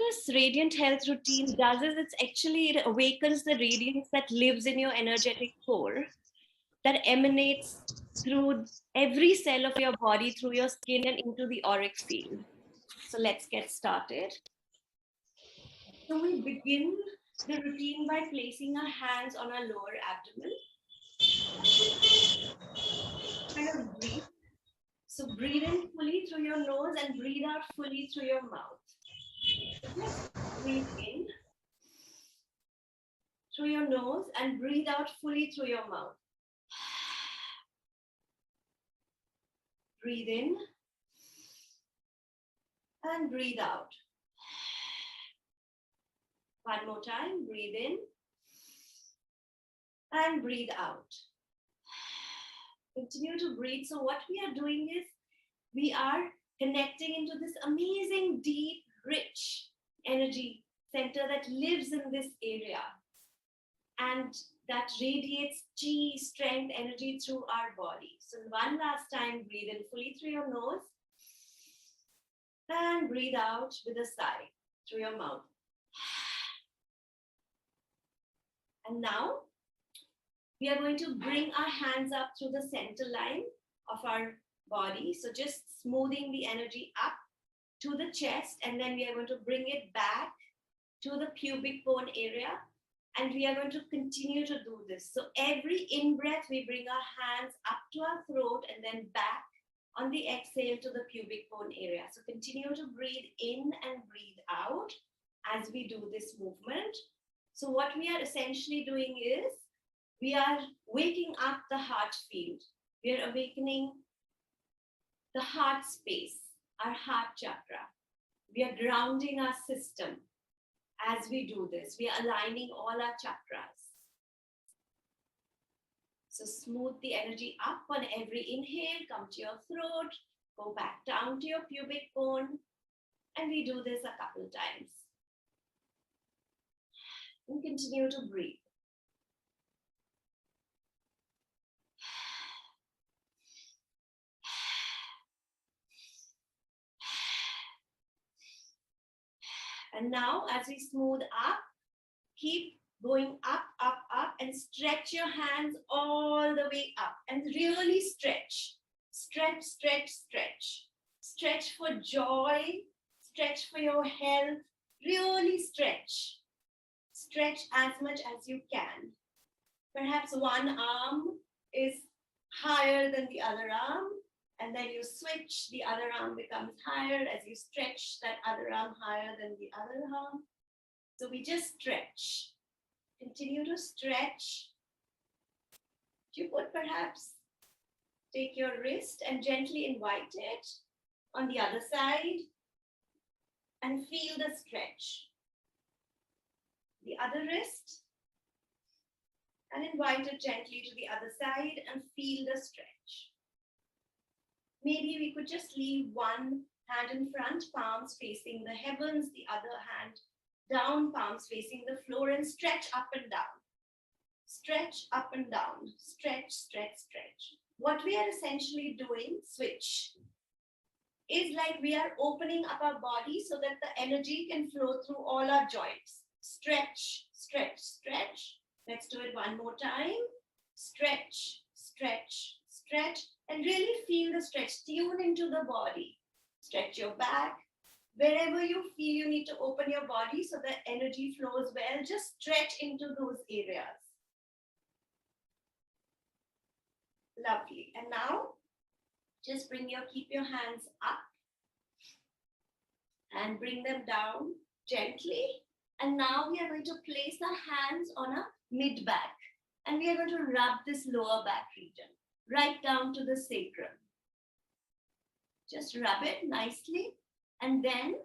this Radiant Health routine does is it awakens the radiance that lives in your energetic core, that emanates through every cell of your body, through your skin and into the auric field. So let's get started. So we begin the routine by placing our hands on our lower abdomen. Kind of breathe. So breathe in fully through your nose and breathe out fully through your mouth. So just breathe in through your nose and breathe out fully through your mouth. Breathe in and breathe out. One more time, breathe in and breathe out. Continue to breathe. So what we are doing is we are connecting into this amazing, deep, rich energy center that lives in this area and that radiates chi, strength, energy through our body. So one last time, breathe in fully through your nose and breathe out with a sigh through your mouth. And now we are going to bring our hands up through the center line of our body. So just smoothing the energy up to the chest, and then we are going to bring it back to the pubic bone area. And we are going to continue to do this. So every in-breath, we bring our hands up to our throat and then back on the exhale to the pubic bone area. So continue to breathe in and breathe out as we do this movement. So what we are essentially doing is we are waking up the heart field. We are awakening the heart space, our heart chakra. We are grounding our system. As we do this, we are aligning all our chakras. So smooth the energy up on every inhale, come to your throat, go back down to your pubic bone, and we do this a couple of times. And continue to breathe. And now, as we smooth up, keep going up, up, up, and stretch your hands all the way up. And really stretch. Stretch, stretch, stretch. Stretch for joy. Stretch for your health. Really stretch. Stretch as much as you can. Perhaps one arm is higher than the other arm. And then you switch, the other arm becomes higher as you stretch that other arm higher than the other arm. So we just stretch. Continue to stretch. You could perhaps take your wrist and gently invite it on the other side and feel the stretch. The other wrist and invite it gently to the other side and feel the stretch. Maybe we could just leave one hand in front, palms facing the heavens, the other hand down, palms facing the floor, and stretch up and down. Stretch up and down. Stretch, stretch, stretch. What we are essentially doing, switch, is like we are opening up our body so that the energy can flow through all our joints. Stretch, stretch, stretch. Let's do it one more time. Stretch, stretch, stretch. And really feel the stretch. Tune into the body. Stretch your back. Wherever you feel you need to open your body so that energy flows well, just stretch into those areas. Lovely. And now, just keep your hands up and bring them down gently. And now we are going to place our hands on a mid-back. And we are going to rub this lower back region right down to the sacrum. Just rub it nicely. And then,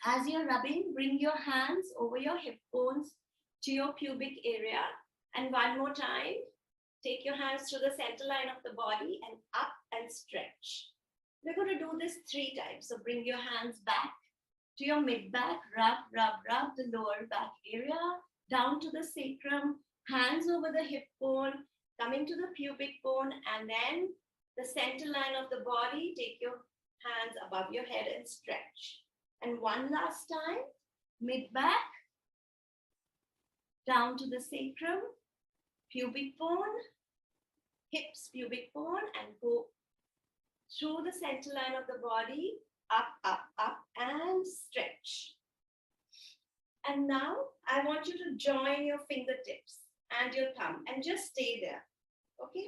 as you're rubbing, bring your hands over your hip bones to your pubic area. And one more time, take your hands to the center line of the body and up and stretch. We're going to do this 3 times. So bring your hands back to your mid-back, rub, rub, rub the lower back area, down to the sacrum, hands over the hip bone, coming to the pubic bone, and then the center line of the body, take your hands above your head and stretch. And one last time, mid back, down to the sacrum, pubic bone, hips, pubic bone, and go through the center line of the body, up, up, up, and stretch. And now I want you to join your fingertips and your thumb and just stay there. Okay?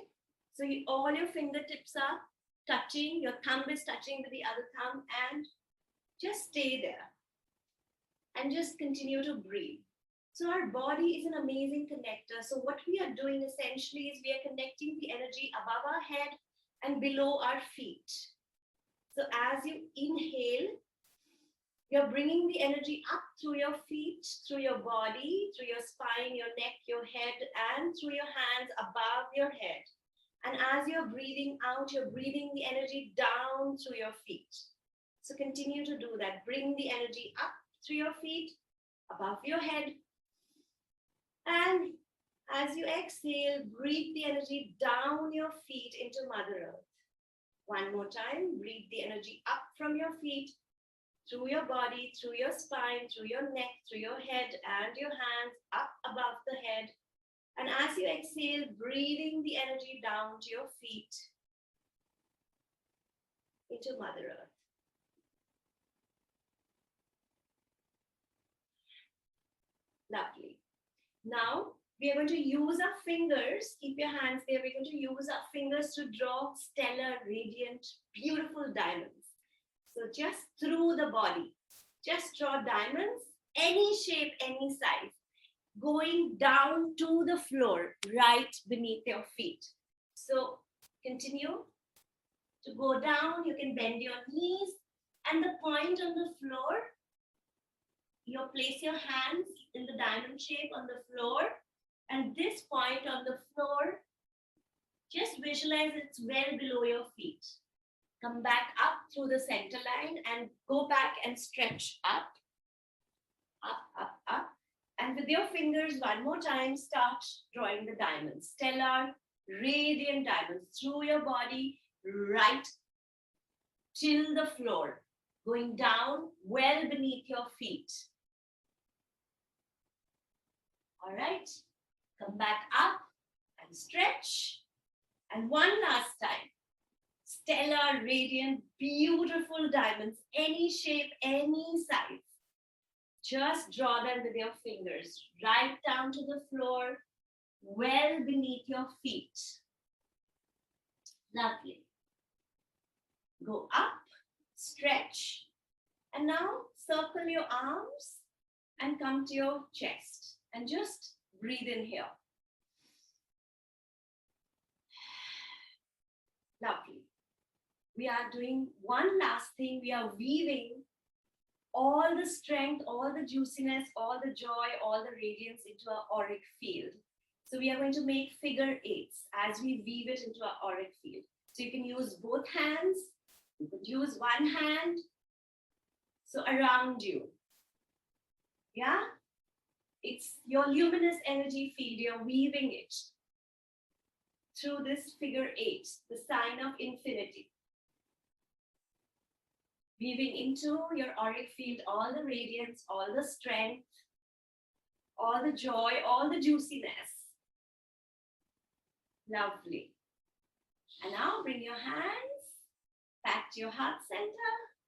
So all your fingertips are touching, your thumb is touching with the other thumb, and just stay there. And just continue to breathe. So our body is an amazing connector. So what we are doing essentially is we are connecting the energy above our head and below our feet. So as you inhale, you're bringing the energy up through your feet, through your body, through your spine, your neck, your head, and through your hands above your head. And as you're breathing out, you're breathing the energy down through your feet. So continue to do that. Bring the energy up through your feet, above your head. And as you exhale, breathe the energy down your feet into Mother Earth. One more time, breathe the energy up from your feet, through your body, through your spine, through your neck, through your head and your hands, up above the head. And as you exhale, breathing the energy down to your feet into Mother Earth. Lovely. Now, we are going to use our fingers. Keep your hands there. We're going to use our fingers to draw stellar, radiant, beautiful diamonds. So just through the body, just draw diamonds, any shape, any size, going down to the floor, right beneath your feet. So continue to go down. You can bend your knees, and the point on the floor, you place your hands in the diamond shape on the floor, and this point on the floor, just visualize it's well below your feet. Come back up through the center line and go back and stretch up, up, up, up. And with your fingers, one more time, start drawing the diamonds. Stellar, radiant diamonds through your body, right till the floor, going down well beneath your feet. All right, come back up and stretch. And one last time. Stellar, radiant, beautiful diamonds, any shape, any size. Just draw them with your fingers, right down to the floor, well beneath your feet. Lovely. Go up, stretch, and now circle your arms and come to your chest and just breathe in here. Lovely. We are doing one last thing. We are weaving all the strength, all the juiciness, all the joy, all the radiance into our auric field. So we are going to make figure eights as we weave it into our auric field. So you can use both hands. You could use one hand. So around you. Yeah? It's your luminous energy field. You're weaving it through this figure eight, the sign of infinity. Weaving into your auric field all the radiance, all the strength, all the joy, all the juiciness. Lovely. And now bring your hands back to your heart center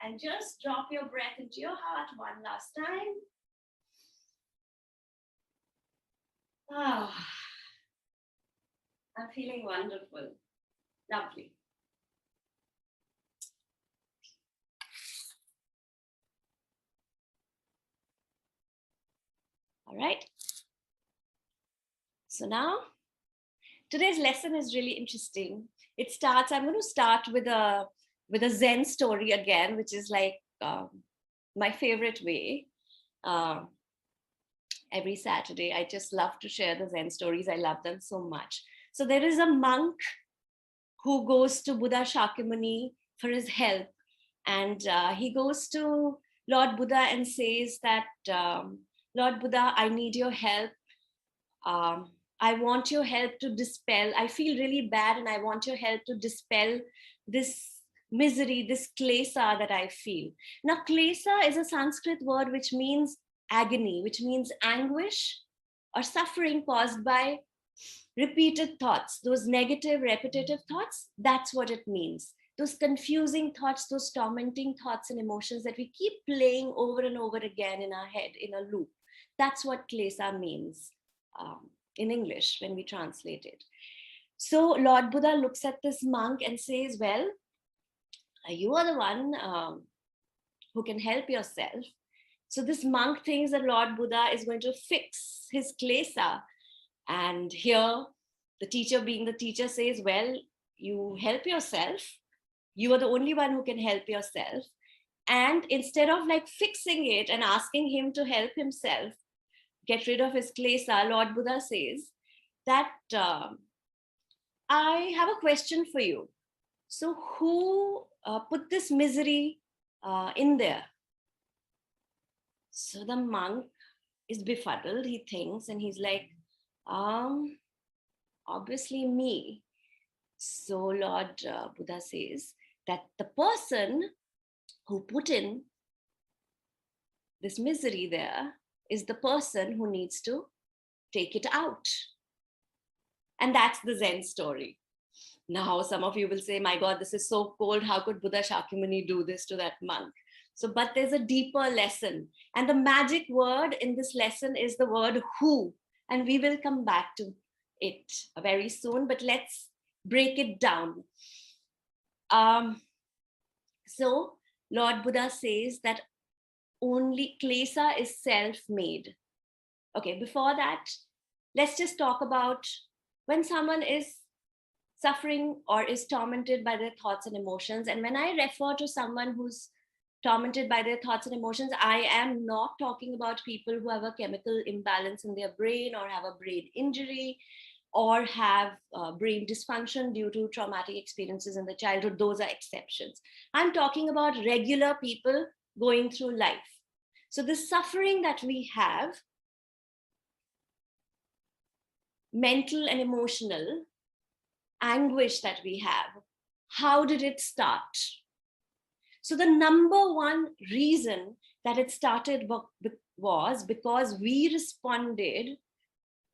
and just drop your breath into your heart one last time. Ah, I'm feeling wonderful. Lovely. All right. So now, today's lesson is really interesting. It starts, I'm going to start with a Zen story again, which is like my favorite way. Every Saturday, I just love to share the Zen stories. I love them so much. So there is a monk who goes to Buddha Shakyamuni for his help. And he goes to Lord Buddha and says that, Lord Buddha, I need your help. I want your help to dispel. I feel really bad and I want your help to dispel this misery, this klesa that I feel. Now, klesa is a Sanskrit word which means agony, which means anguish or suffering caused by repeated thoughts, those negative, repetitive thoughts. That's what it means. Those confusing thoughts, those tormenting thoughts and emotions that we keep playing over and over again in our head in a loop. That's what klesa means in English when we translate it. So Lord Buddha looks at this monk and says, well, you are the one who can help yourself. So this monk thinks that Lord Buddha is going to fix his klesa. And here, the teacher, being the teacher, says, well, you help yourself. You are the only one who can help yourself. And instead of like fixing it and asking him to help himself get rid of his klesa, Lord Buddha says that I have a question for you. So who put this misery in there? So the monk is befuddled, he thinks, and he's like, obviously me. So Lord Buddha says that the person who put in this misery there is the person who needs to take it out. And that's the Zen story. Now, some of you will say, my God, this is so cold. How could Buddha Shakyamuni do this to that monk? So, but there's a deeper lesson. And the magic word in this lesson is the word who. And we will come back to it very soon, but let's break it down. So Lord Buddha says that only klesa is self-made. Okay, before that, let's just talk about when someone is suffering or is tormented by their thoughts and emotions. And when I refer to someone who's tormented by their thoughts and emotions, I am not talking about people who have a chemical imbalance in their brain or have a brain injury or have brain dysfunction due to traumatic experiences in the childhood. Those are exceptions. I'm talking about regular people going through life. So the suffering that we have, mental and emotional anguish that we have, how did it start? So the number one reason that it started was because we responded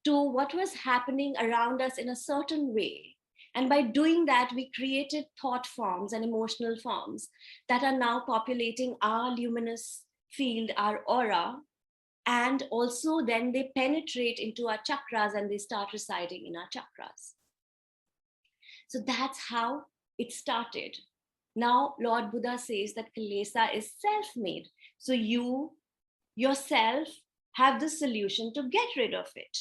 to what was happening around us in a certain way. And by doing that, we created thought forms and emotional forms that are now populating our luminous field, our aura. And also then they penetrate into our chakras and they start residing in our chakras. So that's how it started. Now, Lord Buddha says that klesa is self-made. So you yourself have the solution to get rid of it.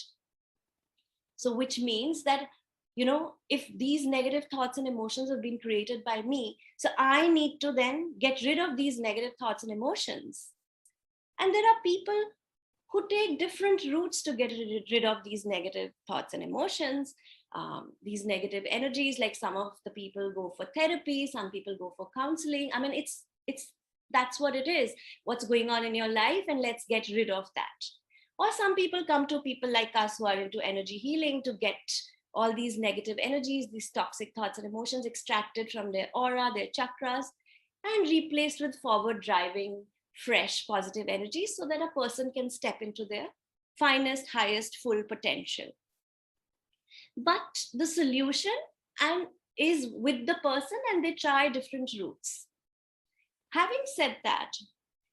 So which means that, if these negative thoughts and emotions have been created by me, so I need to then get rid of these negative thoughts and emotions. And there are people who take different routes to get rid of these negative thoughts and emotions, these negative energies. Like some of the people go for therapy, some people go for counseling. I mean, that's what it is. What's going on in your life, and let's get rid of that. Or some people come to people like us who are into energy healing to get all these negative energies, these toxic thoughts and emotions extracted from their aura, their chakras, and replaced with forward driving, fresh, positive energy so that a person can step into their finest, highest, full potential. But the solution is with the person, and they try different routes. Having said that,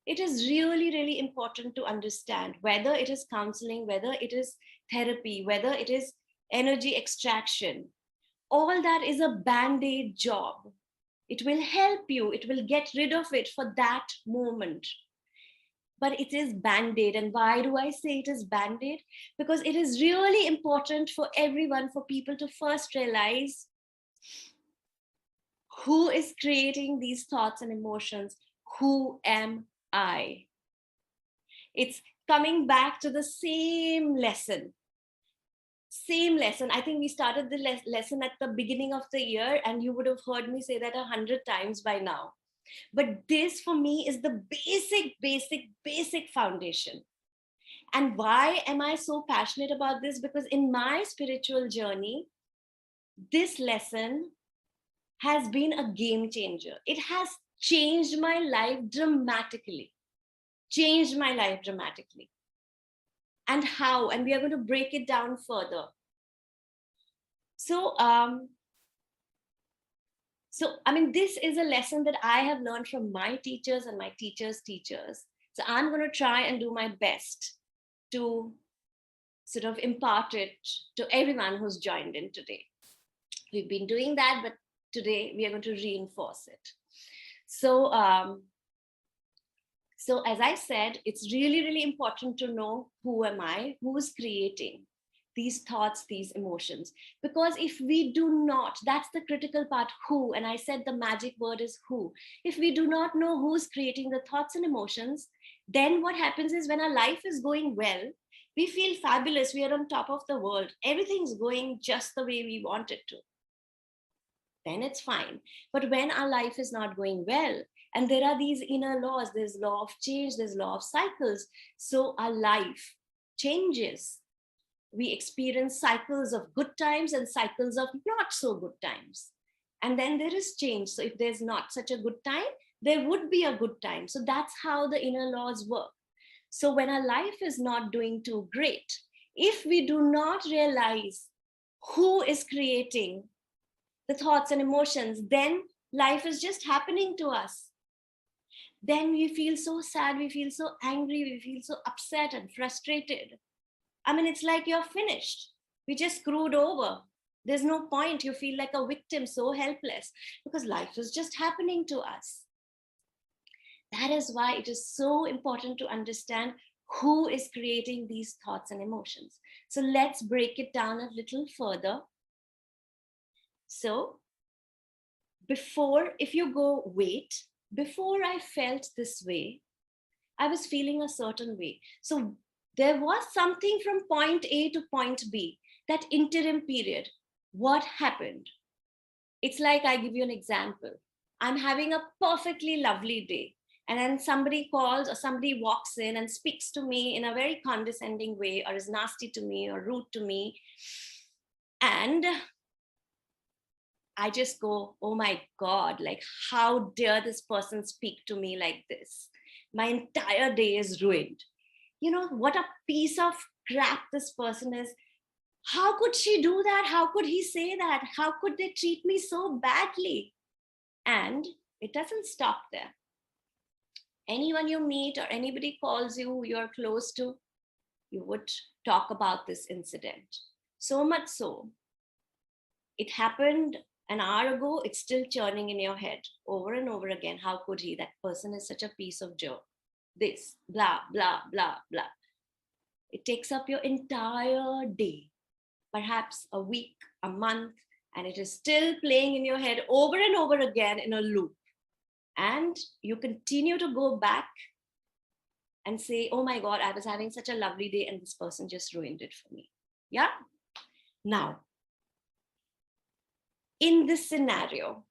it is really, really important to understand whether it is counseling, whether it is therapy, whether it is energy extraction. All that is a band-aid job. It will help you. It will get rid of it for that moment. But it is band-aid. And why do I say it is band-aid? Because it is really important for everyone, for people to first realize who is creating these thoughts and emotions. Who am I? It's coming back to the same lesson. I think we started the lesson at the beginning of the year, and you would have heard me say that 100 times by now. But this for me is the basic foundation. And why am I so passionate about this? Because in my spiritual journey, this lesson has been a game changer. It has changed my life dramatically. Changed my life dramatically. And how? And we are going to break it down further. So, I mean, this is a lesson that I have learned from my teachers and my teachers' teachers. So I'm going to try and do my best to sort of impart it to everyone who's joined in today. We've been doing that, but today we are going to reinforce it. So, so as I said, it's really, really important to know who am I, who's creating these thoughts, these emotions. Because if we do not, that's the critical part, who, and I said the magic word is who. If we do not know who's creating the thoughts and emotions, then what happens is when our life is going well, we feel fabulous, we are on top of the world, everything's going just the way we want it to. Then it's fine. But when our life is not going well, and there are these inner laws, there's law of change, there's law of cycles. So our life changes. We experience cycles of good times and cycles of not so good times. And then there is change. So if there's not such a good time, there would be a good time. So that's how the inner laws work. So when our life is not doing too great, if we do not realize who is creating the thoughts and emotions, then life is just happening to us. Then we feel so sad, we feel so angry, we feel so upset and frustrated. I mean, it's like you're finished. We just screwed over. There's no point. You feel like a victim, so helpless, because life is just happening to us. That is why it is so important to understand who is creating these thoughts and emotions. So let's break it down a little further. So before, if you go, wait, before I felt this way, I was feeling a certain way. So there was something from point A to point B, that interim period. What happened? It's like, I give you an example. I'm having a perfectly lovely day, and then somebody calls or somebody walks in and speaks to me in a very condescending way, or is nasty to me or rude to me. And I just go, oh my God, like, how dare this person speak to me like this? My entire day is ruined. You know, what a piece of crap this person is. How could she do that? How could he say that? How could they treat me so badly? And it doesn't stop there. Anyone you meet or anybody calls you who you're close to, you would talk about this incident. So much so, it happened an hour ago, it's still churning in your head over and over again. How could he? That person is such a piece of jerk. This, blah, blah, blah, blah. It takes up your entire day, perhaps a week, a month, and it is still playing in your head over and over again in a loop. And you continue to go back and say, oh my God, I was having such a lovely day and this person just ruined it for me. Yeah? Now, in this scenario,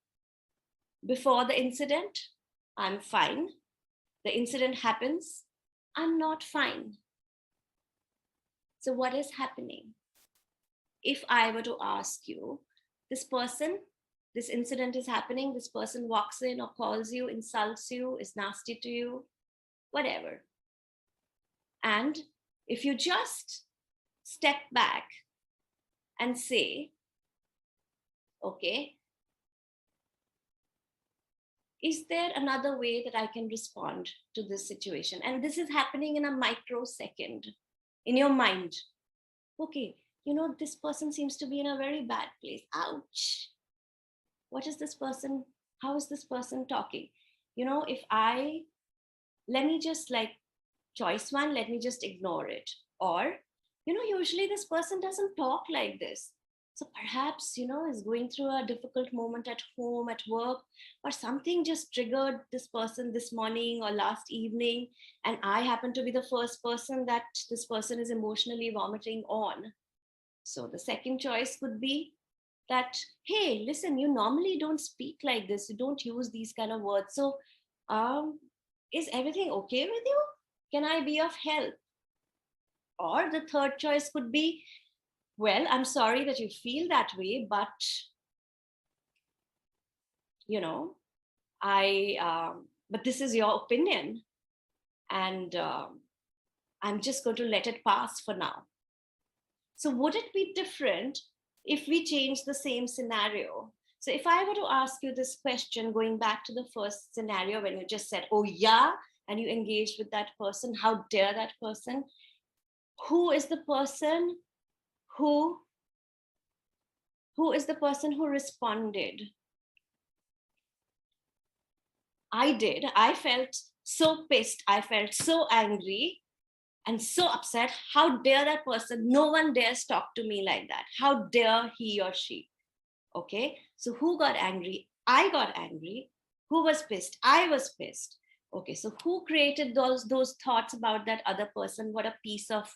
before the incident, I'm fine. The incident happens, I'm not fine. So what is happening? If I were to ask you, this person, this incident is happening, this person walks in or calls you, insults you, is nasty to you, whatever. And if you just step back and say, okay, is there another way that I can respond to this situation? And this is happening in a microsecond in your mind. Okay, you know, this person seems to be in a very bad place. Ouch. What is this person? How is this person talking? You know, let me just like choice one, let me just ignore it. Or, you know, usually this person doesn't talk like this. So perhaps, you know, is going through a difficult moment at home, at work, or something just triggered this person this morning or last evening. And I happen to be the first person that this person is emotionally vomiting on. So the second choice could be that, hey, listen, you normally don't speak like this. You don't use these kind of words. So is everything okay with you? Can I be of help? Or the third choice could be, well, I'm sorry that you feel that way, but you know, but this is your opinion, and I'm just going to let it pass for now. So would it be different if we change the same scenario? So if I were to ask you this question, going back to the first scenario when you just said, oh yeah, and you engaged with that person, how dare that person? Who is the person who is the person who responded? I did. I felt so pissed. I felt so angry and so upset. How dare that person? No one dares talk to me like that. How dare he or she? Okay. So who got angry? I got angry. Who was pissed? I was pissed. Okay. So who created those thoughts about that other person? What a piece of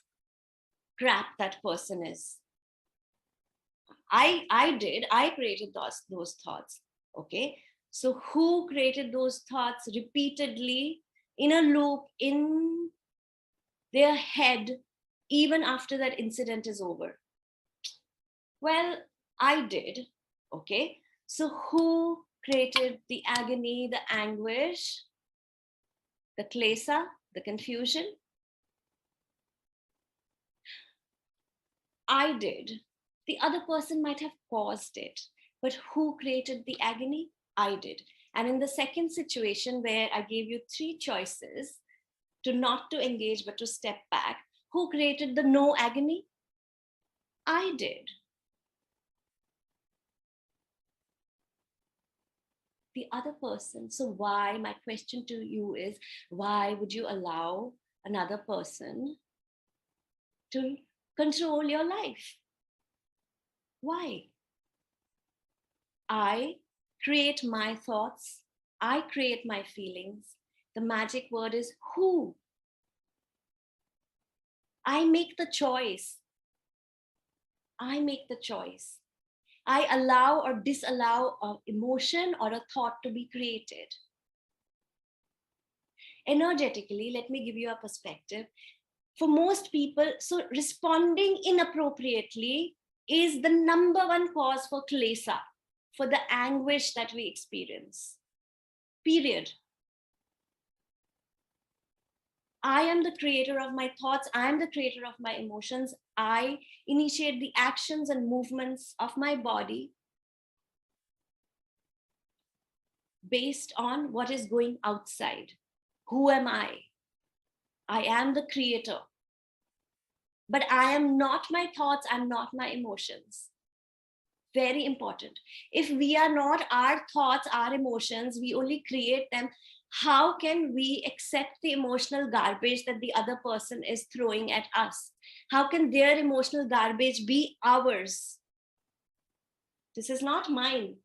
crap that person is. I did. I created those thoughts. Okay. So who created those thoughts repeatedly in a loop in their head even after that incident is over? Well, I did. Okay. So who created the agony, the anguish, the klesa, the confusion? I did. The other person might have caused it, but who created the agony? I did. And in the second situation where I gave you three choices to not to engage but to step back, who created the no agony? I did. The other person. So why, my question to you is, why would you allow another person to control your life? Why? I create my thoughts, I create my feelings. The magic word is who. I make the choice. I make the choice. I allow or disallow an emotion or a thought to be created. Energetically, let me give you a perspective. For most people, so responding inappropriately is the number one cause for klesa, for the anguish that we experience. Period. I am the creator of my thoughts. I am the creator of my emotions. I initiate the actions and movements of my body based on what is going outside. Who am I? I am the creator. But I am not my thoughts. I'm not my emotions. Very important. If we are not our thoughts, our emotions, we only create them. How can we accept the emotional garbage that the other person is throwing at us? How can their emotional garbage be ours? This is not mine.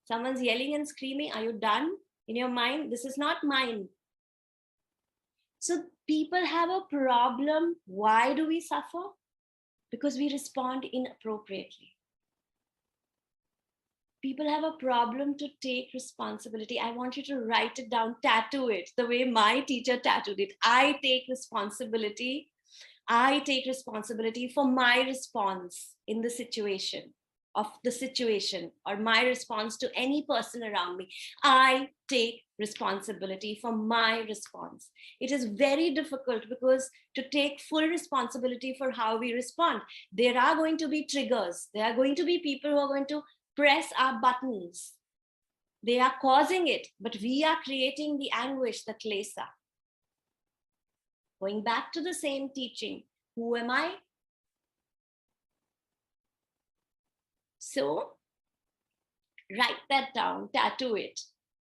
Someone's yelling and screaming. Are you done? In your mind, this is not mine. So people have a problem. Why do we suffer? Because we respond inappropriately. People have a problem to take responsibility. I want you to write it down, tattoo it the way my teacher tattooed it. I take responsibility. I take responsibility for my response in the situation, or my response to any person around me. I take responsibility for my response. It is very difficult because to take full responsibility for how we respond, there are going to be triggers. There are going to be people who are going to press our buttons. They are causing it, but we are creating the anguish, the klesa. Going back to the same teaching, who am I? So write that down, tattoo it,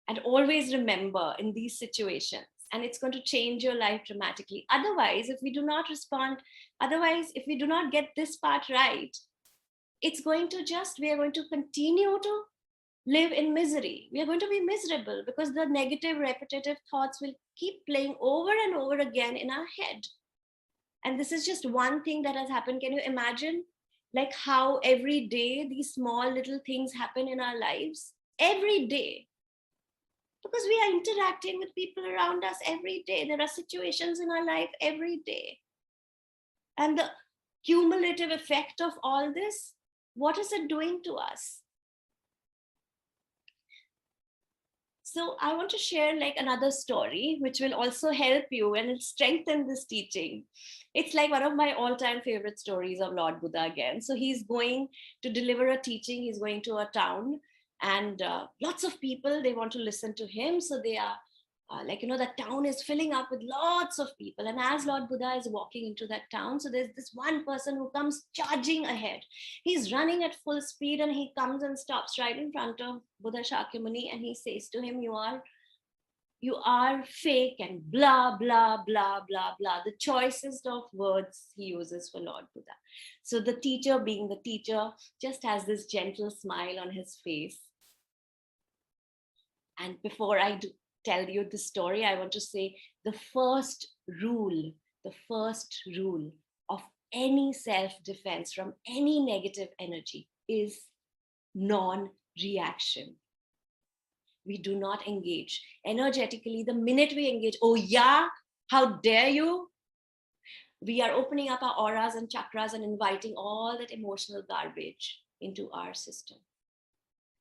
and always remember in these situations. And it's going to change your life dramatically. Otherwise, if we do not respond, if we do not get this part right, it's going to we are going to continue to live in misery. We are going to be miserable because the negative, repetitive thoughts will keep playing over and over again in our head. And this is just one thing that has happened. Can you imagine like how every day these small little things happen in our lives? Every day. Because we are interacting with people around us every day. There are situations in our life every day. And the cumulative effect of all this, what is it doing to us? So I want to share like another story, which will also help you and it'll strengthen this teaching. It's like one of my all-time favorite stories of Lord Buddha again. So he's going to deliver a teaching. He's going to a town, and lots of people, they want to listen to him. So they are the town is filling up with lots of people. And as Lord Buddha is walking into that town, so there's this one person who comes charging ahead. He's running at full speed, and he comes and stops right in front of Buddha Shakyamuni, and he says to him, you are fake, and blah blah blah blah blah, the choicest of words he uses for Lord Buddha. So the teacher, being the teacher, just has this gentle smile on his face. And before I tell you the story, I want to say the first rule of any self-defense from any negative energy is non-reaction. We do not engage energetically. The minute we engage, oh yeah, how dare you, we are opening up our auras and chakras and inviting all that emotional garbage into our system.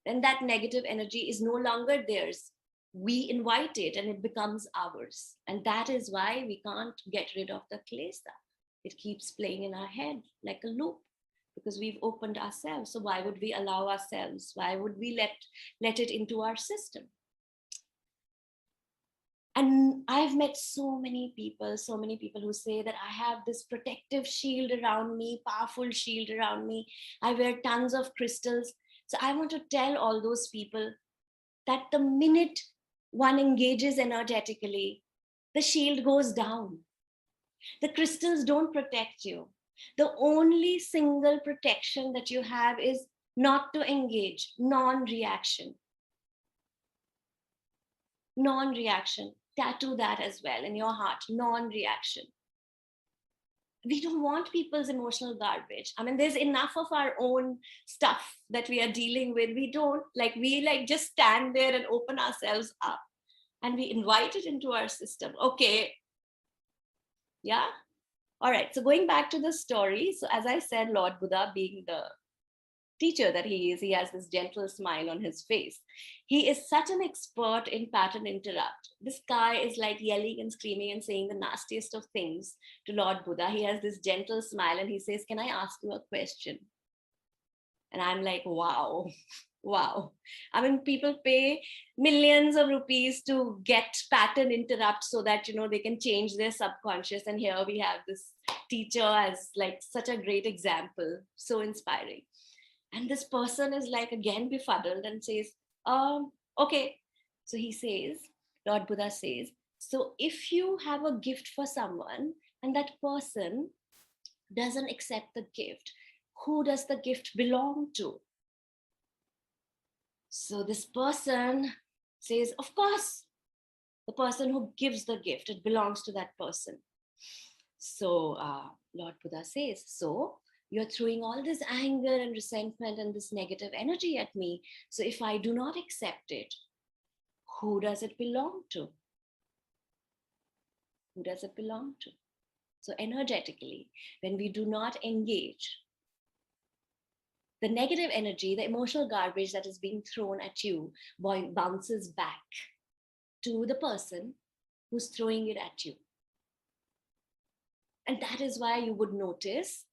Then that negative energy is no longer theirs. We invite it and it becomes ours. And that is why we can't get rid of the Klesa. It keeps playing in our head like a loop, because we've opened ourselves. So why would we allow ourselves? Why would we let it into our system? And I've met so many people who say that I have this protective shield around me, powerful shield around me. I wear tons of crystals. So I want to tell all those people that the minute one engages energetically, the shield goes down. The crystals don't protect you. The only single protection that you have is not to engage, non-reaction. Non-reaction. Tattoo that as well in your heart, non-reaction. We don't want people's emotional garbage. I mean, there's enough of our own stuff that we are dealing with. We just stand there and open ourselves up and we invite it into our system. Okay. Yeah. All right. So going back to the story. So as I said, Lord Buddha, being the teacher that he is, he has this gentle smile on his face. He is such an expert in pattern interrupt. This guy is like yelling and screaming and saying the nastiest of things to Lord Buddha. He has this gentle smile and he says, "Can I ask you a question?" And I'm like, wow, wow. I mean, people pay millions of rupees to get pattern interrupt so that, they can change their subconscious. And here we have this teacher as like such a great example, so inspiring. And this person is like again befuddled and says, okay. So he says, Lord Buddha says, so if you have a gift for someone and that person doesn't accept the gift, who does the gift belong to? So this person says, of course, the person who gives the gift, it belongs to that person. So Lord Buddha says, so you're throwing all this anger and resentment and this negative energy at me. So if I do not accept it, who does it belong to? Who does it belong to? So energetically, when we do not engage, the negative energy, the emotional garbage that is being thrown at you bounces back to the person who's throwing it at you. And that is why you would notice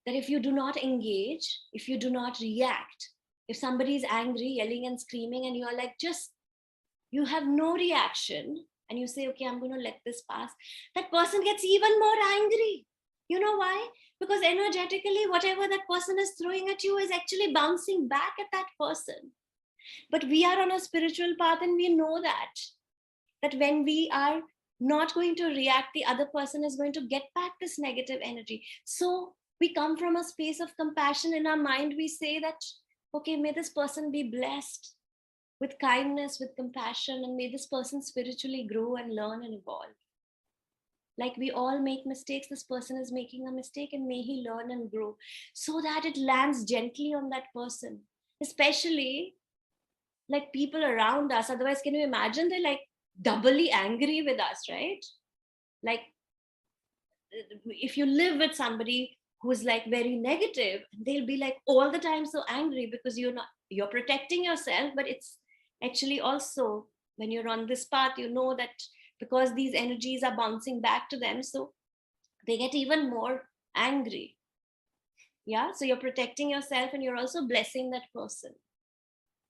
that if you do not engage, if you do not react, if somebody is angry, yelling and screaming, and you are like, you have no reaction, and you say, okay, I'm going to let this pass, that person gets even more angry. You know why? Because energetically, whatever that person is throwing at you is actually bouncing back at that person. But we are on a spiritual path and we know that when we are not going to react, the other person is going to get back this negative energy. So we come from a space of compassion in our mind. We say that, okay, may this person be blessed with kindness, with compassion, and may this person spiritually grow and learn and evolve. Like we all make mistakes, this person is making a mistake, and may he learn and grow so that it lands gently on that person, especially like people around us. Otherwise, can you imagine, they're like doubly angry with us, right? Like if you live with somebody who is like very negative, they'll be like all the time so angry because you're protecting yourself, but Actually, also, when you're on this path, you know that because these energies are bouncing back to them, so they get even more angry. Yeah, so you're protecting yourself and you're also blessing that person,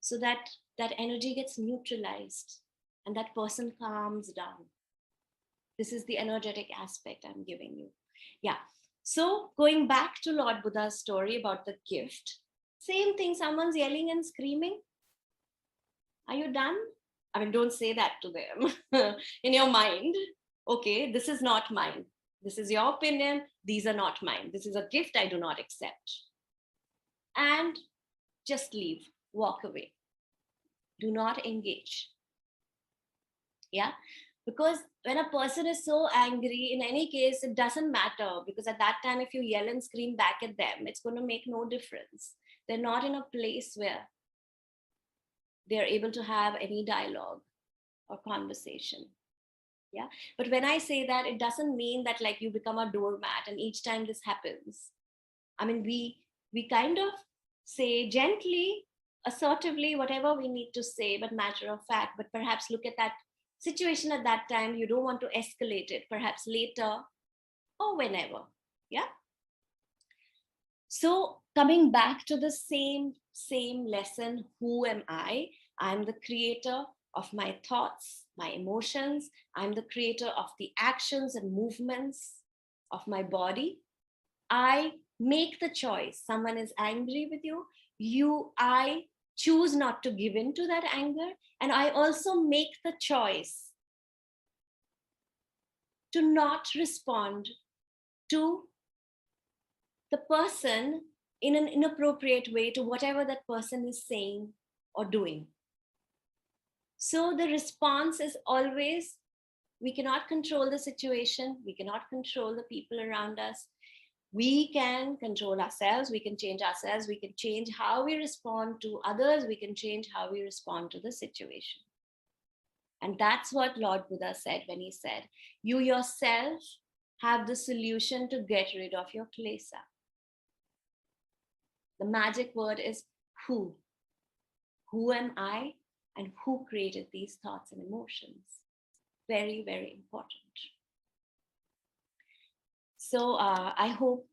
so that that energy gets neutralized and that person calms down. This is the energetic aspect I'm giving you. Yeah. So going back to Lord Buddha's story about the gift, same thing, someone's yelling and screaming. Are you done? I mean, don't say that to them in your mind. Okay, this is not mine. This is your opinion. These are not mine. This is a gift I do not accept. And just leave, walk away. Do not engage. Yeah. Because when a person is so angry, in any case, it doesn't matter. Because at that time, if you yell and scream back at them, it's going to make no difference. They're not in a place where they're able to have any dialogue or conversation. Yeah. But when I say that, it doesn't mean that like you become a doormat and each time this happens. I mean, we kind of say gently, assertively, whatever we need to say, but matter of fact, but perhaps look at that situation at that time. You don't want to escalate it, perhaps later or whenever. Yeah. So coming back to the same lesson, who am I? I'm the creator of my thoughts, my emotions. I'm the creator of the actions and movements of my body. I make the choice. Someone is angry with you, I choose not to give in to that anger. And I also make the choice to not respond to the person in an inappropriate way to whatever that person is saying or doing. So the response is always, we cannot control the situation, we cannot control the people around us. We can control ourselves, we can change ourselves, we can change how we respond to others, we can change how we respond to the situation. And that's what Lord Buddha said when he said, you yourself have the solution to get rid of your Klesa. The magic word is who. Who am I and who created these thoughts and emotions? Very, very important. So I hope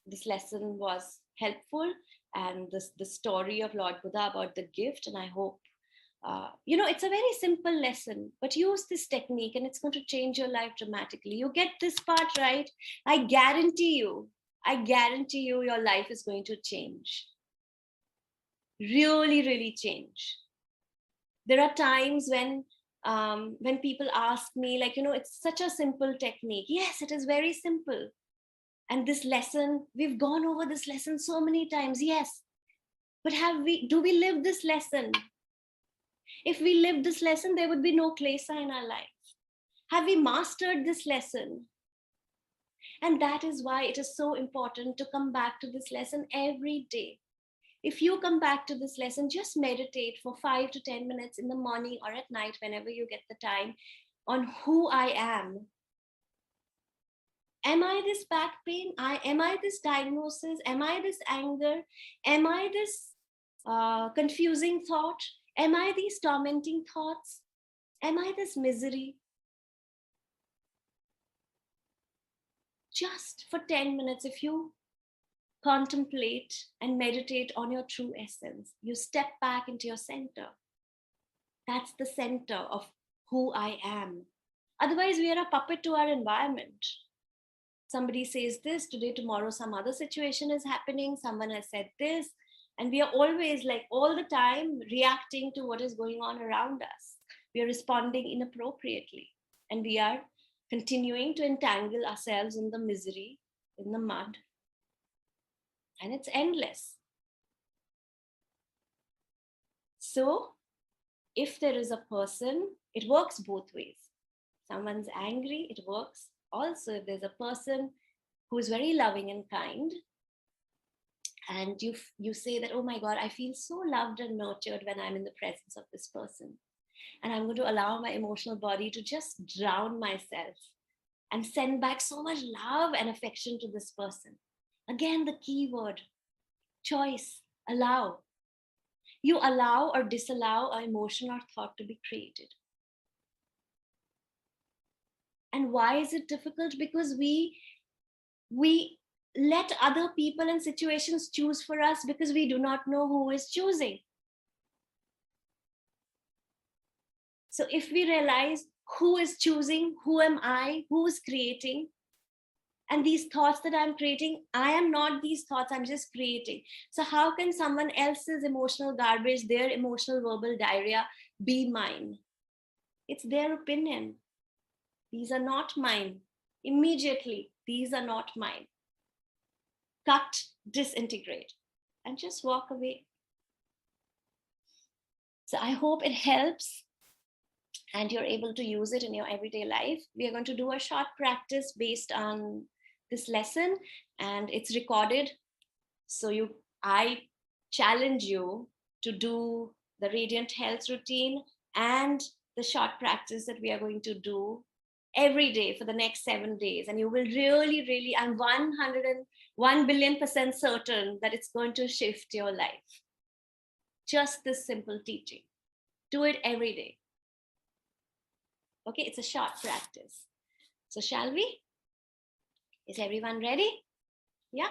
this lesson was helpful, and the story of Lord Buddha about the gift. And I hope, it's a very simple lesson, but use this technique and it's going to change your life dramatically. You get this part right, I guarantee you your life is going to change. Really, really change. There are times when people ask me, like, it's such a simple technique. Yes, it is very simple. And this lesson, we've gone over this lesson so many times. Yes. But do we live this lesson? If we live this lesson, there would be no Klesa in our life. Have we mastered this lesson? And that is why it is so important to come back to this lesson every day. If you come back to this lesson, just meditate for 5 to 10 minutes in the morning or at night, whenever you get the time, on who I am. Am I this back pain? Am I this diagnosis? Am I this anger? Am I this confusing thought? Am I these tormenting thoughts? Am I this misery? Just for 10 minutes, if you contemplate and meditate on your true essence, you step back into your center. That's the center of who I am. Otherwise, we are a puppet to our environment. Somebody says this today, tomorrow some other situation is happening, someone has said this, and we are always, like, all the time reacting to what is going on around us. We are responding inappropriately, and we are continuing to entangle ourselves in the misery, in the mud, and it's endless. So if there is a person, it works both ways. Someone's angry, it works. Also, if there's a person who is very loving and kind, and you say that, oh my God, I feel so loved and nurtured when I'm in the presence of this person, and I'm going to allow my emotional body to just drown myself and send back so much love and affection to this person. Again, the key word, choice, allow. You allow or disallow an emotion or thought to be created. And why is it difficult? Because we let other people and situations choose for us because we do not know who is choosing. So if we realize who is choosing, who am I, who is creating, and these thoughts that I'm creating, I am not these thoughts, I'm just creating. So how can someone else's emotional garbage, their emotional verbal diarrhea, be mine? It's their opinion. These are not mine. Immediately, these are not mine. Cut, disintegrate, and just walk away. So I hope it helps and you're able to use it in your everyday life. We are going to do a short practice based on this lesson, and it's recorded. So I challenge you to do the Radiant Health routine and the short practice that we are going to do every day for the next 7 days. And you will really, really, I'm 101 billion% certain that it's going to shift your life. Just this simple teaching. Do it every day. Okay, it's a short practice. So shall we? Is everyone ready? Yeah?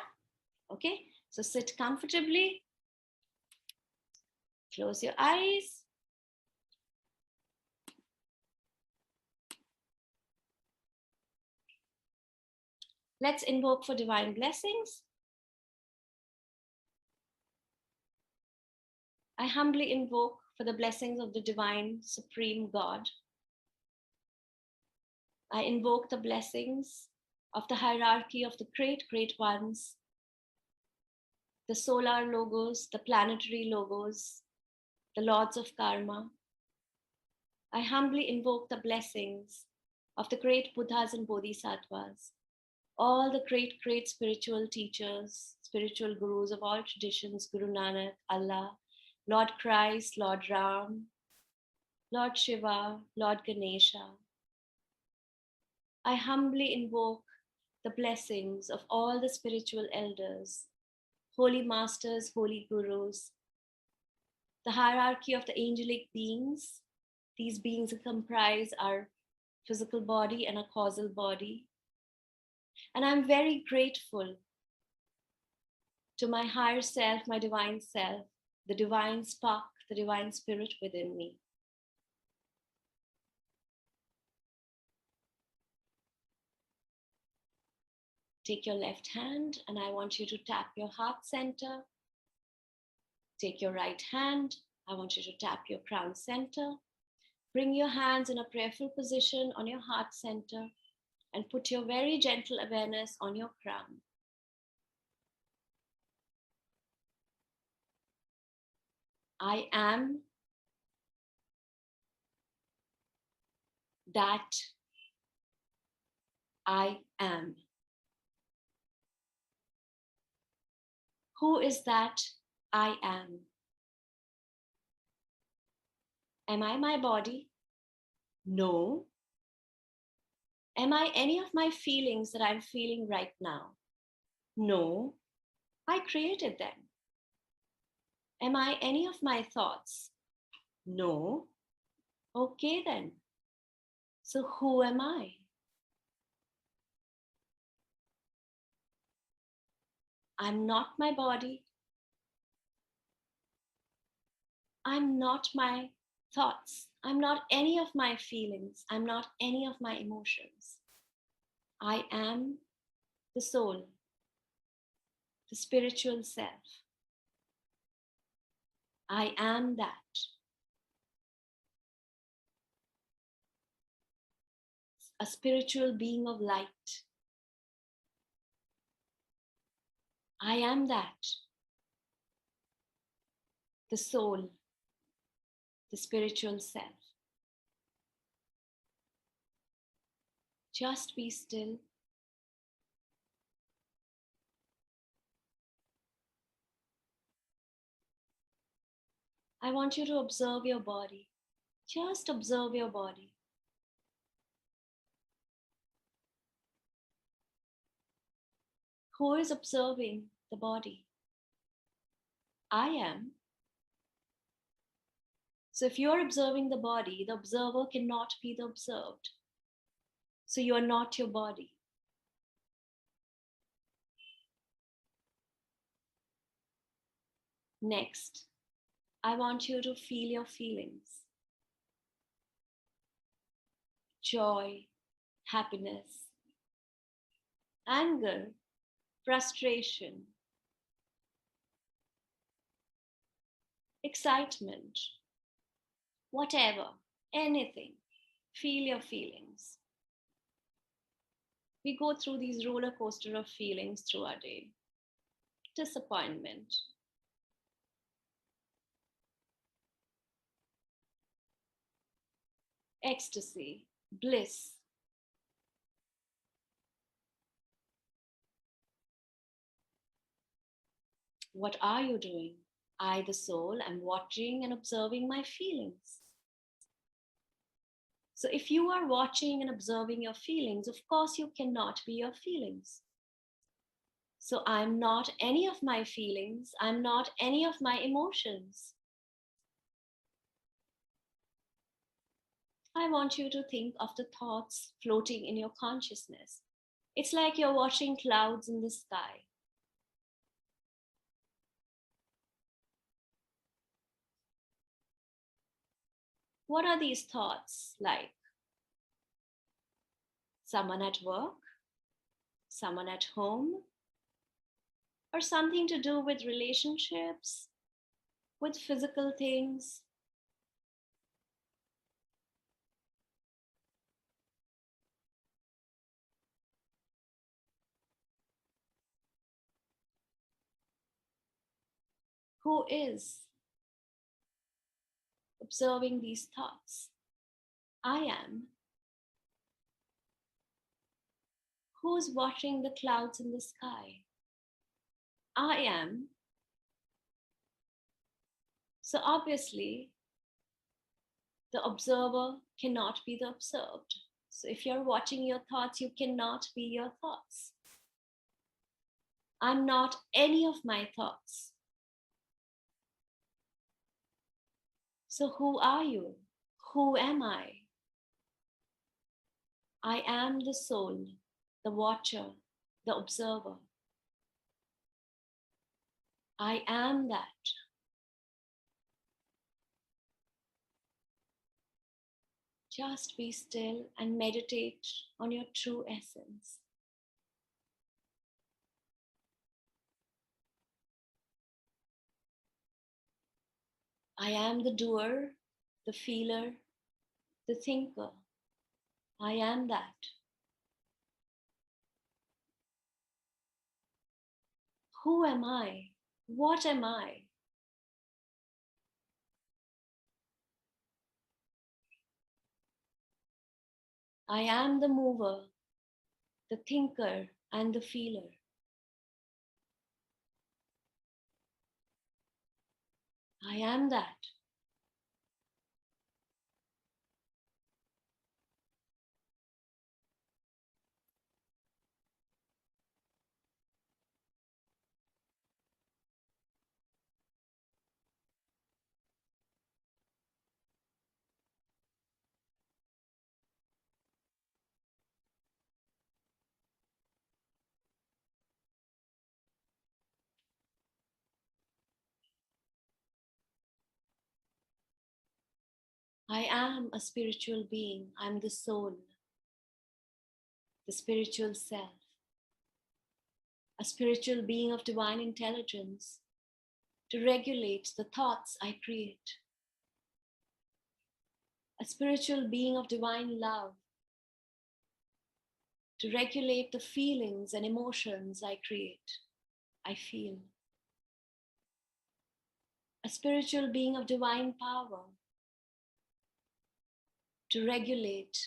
Okay, so sit comfortably. Close your eyes. Let's invoke for divine blessings. I humbly invoke for the blessings of the divine supreme God. I invoke the blessings of the hierarchy of the great, great ones, the solar logos, the planetary logos, the lords of karma. I humbly invoke the blessings of the great Buddhas and Bodhisattvas, all the great, great spiritual teachers, spiritual gurus of all traditions, Guru Nanak, Allah, Lord Christ, Lord Ram, Lord Shiva, Lord Ganesha. I humbly invoke the blessings of all the spiritual elders, holy masters, holy gurus, the hierarchy of the angelic beings. These beings comprise our physical body and a causal body. And I'm very grateful to my higher self, my divine self, the divine spark, the divine spirit within me. Take your left hand and I want you to tap your heart center. Take your right hand. I want you to tap your crown center. Bring your hands in a prayerful position on your heart center and put your very gentle awareness on your crown. I am that I am. Who is that I am? Am I my body? No. Am I any of my feelings that I'm feeling right now? No. I created them. Am I any of my thoughts? No. Okay then. So who am I? I'm not my body. I'm not my thoughts. I'm not any of my feelings. I'm not any of my emotions. I am the soul, the spiritual self. I am that. A spiritual being of light. I am that. The soul, the spiritual self. Just be still. I want you to observe your body. Just observe your body. Who is observing the body? I am. So if you're observing the body, the observer cannot be the observed. So you are not your body. Next, I want you to feel your feelings. Joy, happiness, anger, frustration, excitement, whatever, anything. Feel your feelings. We go through these roller coaster of feelings through our day. Disappointment, ecstasy, bliss. What are you doing? I, the soul, am watching and observing my feelings. So if you are watching and observing your feelings, of course you cannot be your feelings. So I'm not any of my feelings. I'm not any of my emotions. I want you to think of the thoughts floating in your consciousness. It's like you're watching clouds in the sky. What are these thoughts like? Someone at work? Someone at home? Or something to do with relationships, with physical things? Who is observing these thoughts? I am. Who's watching the clouds in the sky? I am. So obviously, the observer cannot be the observed. So if you're watching your thoughts, you cannot be your thoughts. I'm not any of my thoughts. So who are you? Who am I? I am the soul, the watcher, the observer. I am that. Just be still and meditate on your true essence. I am the doer, the feeler, the thinker. I am that. Who am I? What am I? I am the mover, the thinker, and the feeler. I am that. I am a spiritual being. I'm the soul, the spiritual self, a spiritual being of divine intelligence to regulate the thoughts I create, a spiritual being of divine love to regulate the feelings and emotions I create, I feel, a spiritual being of divine power to regulate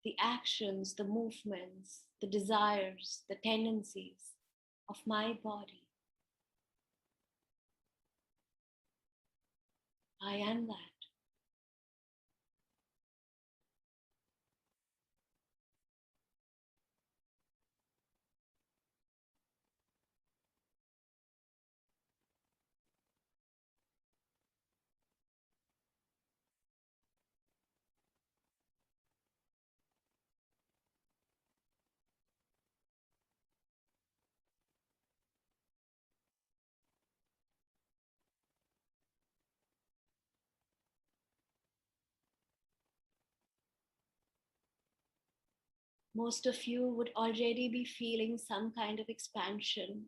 the actions, the movements, the desires, the tendencies of my body. I am that. Most of you would already be feeling some kind of expansion,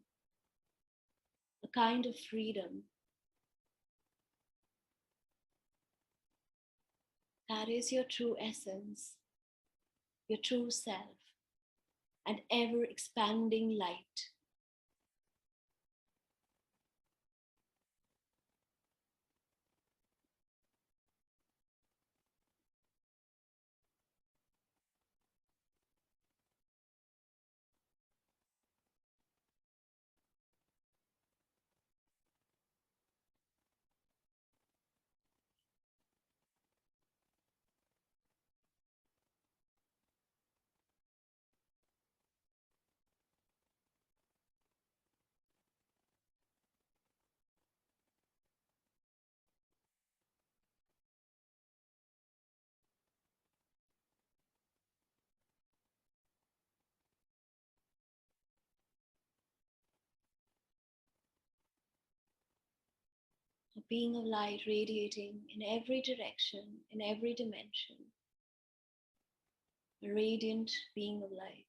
a kind of freedom. That is your true essence, your true self, and ever expanding light. A being of light radiating in every direction, in every dimension. A radiant being of light,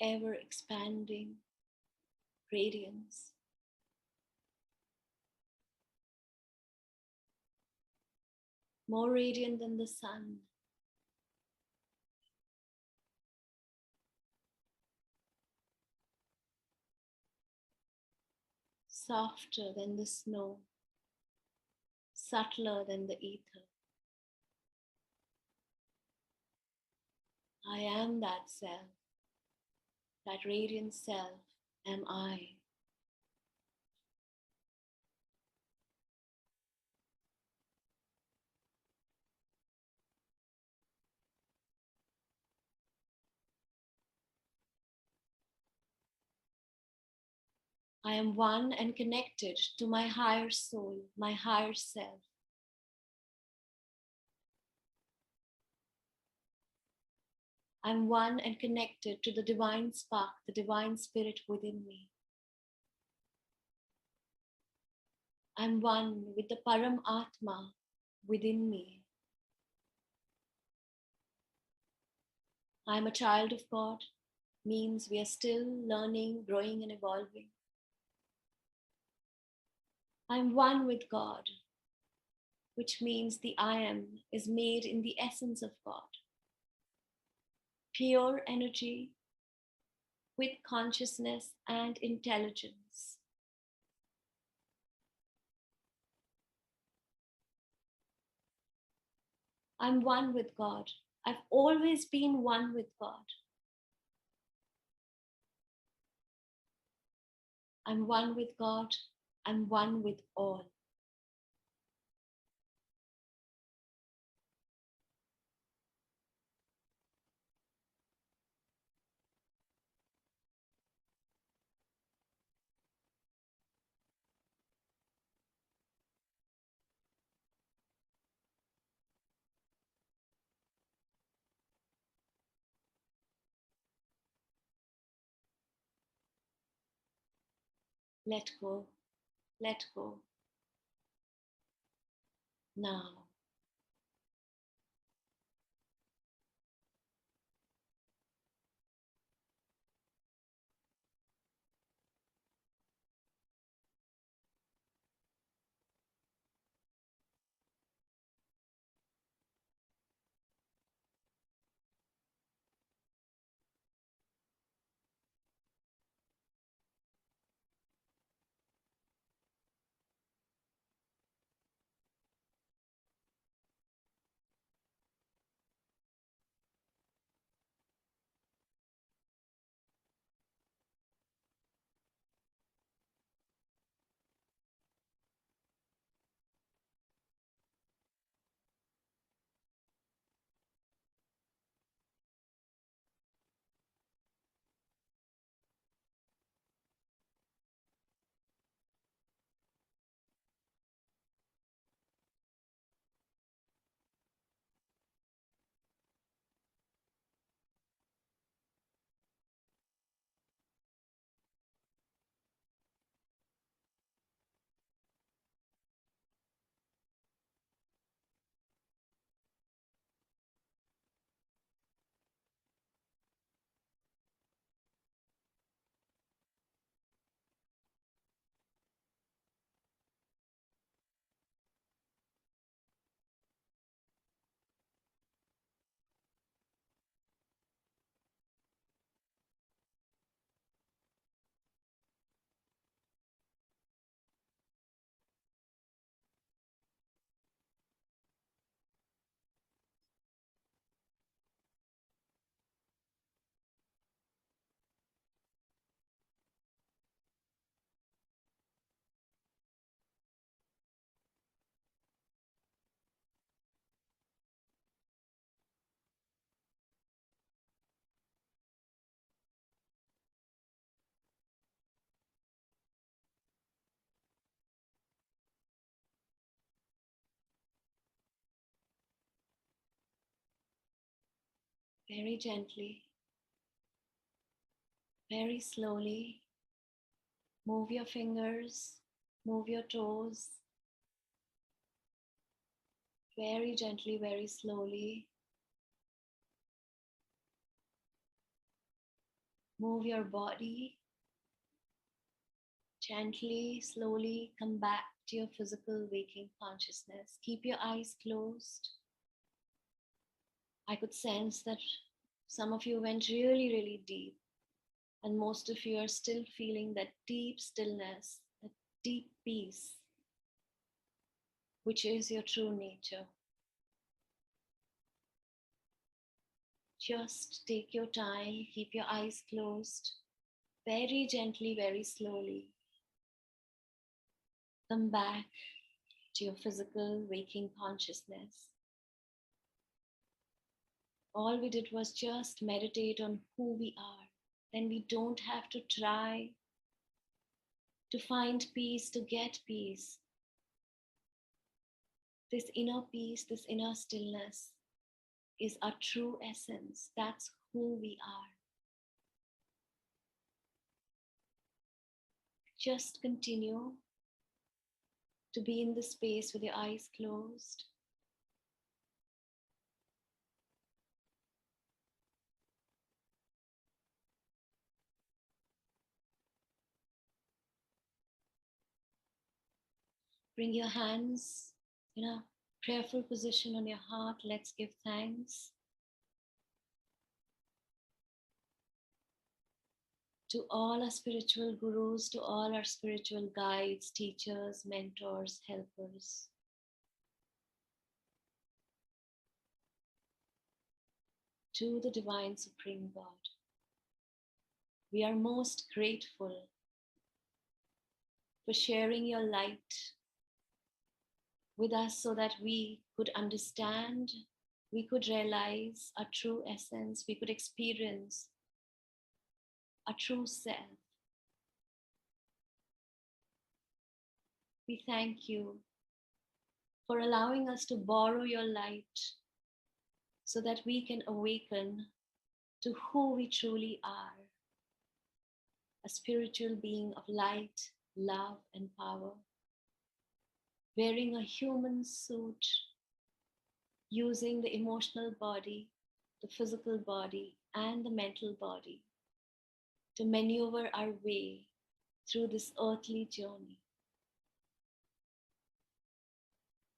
ever expanding radiance. More radiant than the sun, softer than the snow, subtler than the ether. I am that self, that radiant self am I. I am one and connected to my higher soul, my higher self. I'm one and connected to the divine spark, the divine spirit within me. I'm one with the Param Atma within me. I'm a child of God, means we are still learning, growing, and evolving. I'm one with God, which means the I am is made in the essence of God. Pure energy with consciousness and intelligence. I'm one with God. I've always been one with God. I'm one with God. I'm one with all. Let go. Let go. Now. Very gently, very slowly, move your fingers, move your toes, very gently, very slowly. Move your body. Gently, slowly come back to your physical waking consciousness. Keep your eyes closed. I could sense that some of you went really, really deep, and most of you are still feeling that deep stillness, that deep peace, which is your true nature. Just take your time, keep your eyes closed, very gently, very slowly. Come back to your physical waking consciousness. All we did was just meditate on who we are. Then we don't have to try to find peace, to get peace. This inner peace, this inner stillness is our true essence. That's who we are. Just continue to be in this space with your eyes closed. Bring your hands in a prayerful position on your heart. Let's give thanks to all our spiritual gurus, to all our spiritual guides, teachers, mentors, helpers. To the Divine Supreme God. We are most grateful for sharing your light with us so that we could understand, we could realize our true essence, we could experience our true self. We thank you for allowing us to borrow your light so that we can awaken to who we truly are, a spiritual being of light, love, and power, wearing a human suit, using the emotional body, the physical body, and the mental body to maneuver our way through this earthly journey.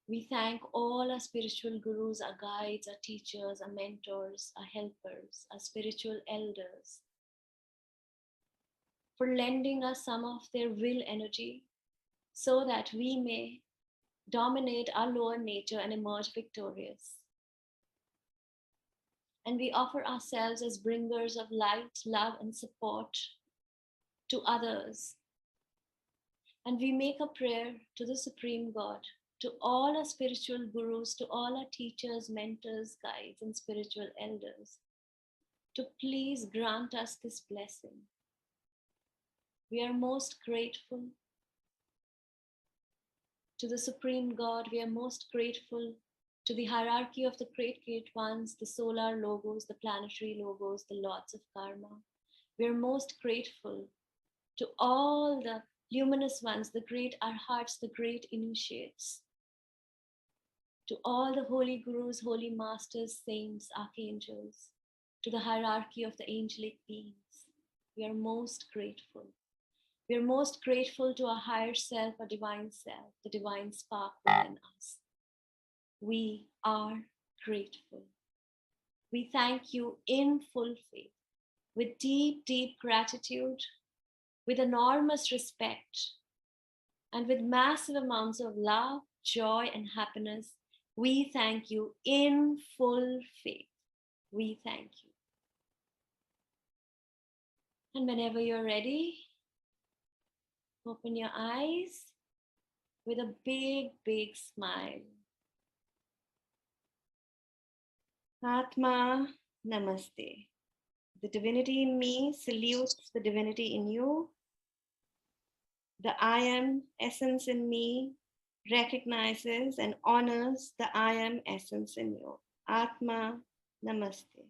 We thank all our spiritual gurus, our guides, our teachers, our mentors, our helpers, our spiritual elders for lending us some of their will energy so that we may dominate our lower nature and emerge victorious. And we offer ourselves as bringers of light, love, and support to others. And we make a prayer to the Supreme God, to all our spiritual gurus, to all our teachers, mentors, guides, and spiritual elders, to please grant us this blessing. We are most grateful to the Supreme God. We are most grateful to the hierarchy of the great ones, the solar logos, the planetary logos, the lords of karma. We are most grateful to all the luminous ones, the great arhats, the great initiates, to all the holy gurus, holy masters, saints, archangels, to the hierarchy of the angelic beings. We are most grateful. We are most grateful to our higher self, our divine self, the divine spark within us. We are grateful. We thank you in full faith, with deep, deep gratitude, with enormous respect, and with massive amounts of love, joy, and happiness. We thank you in full faith. We thank you. And whenever you're ready, open your eyes with a big, big smile. Atma Namaste. The divinity in me salutes the divinity in you. The I am essence in me recognizes and honors the I am essence in you. Atma Namaste.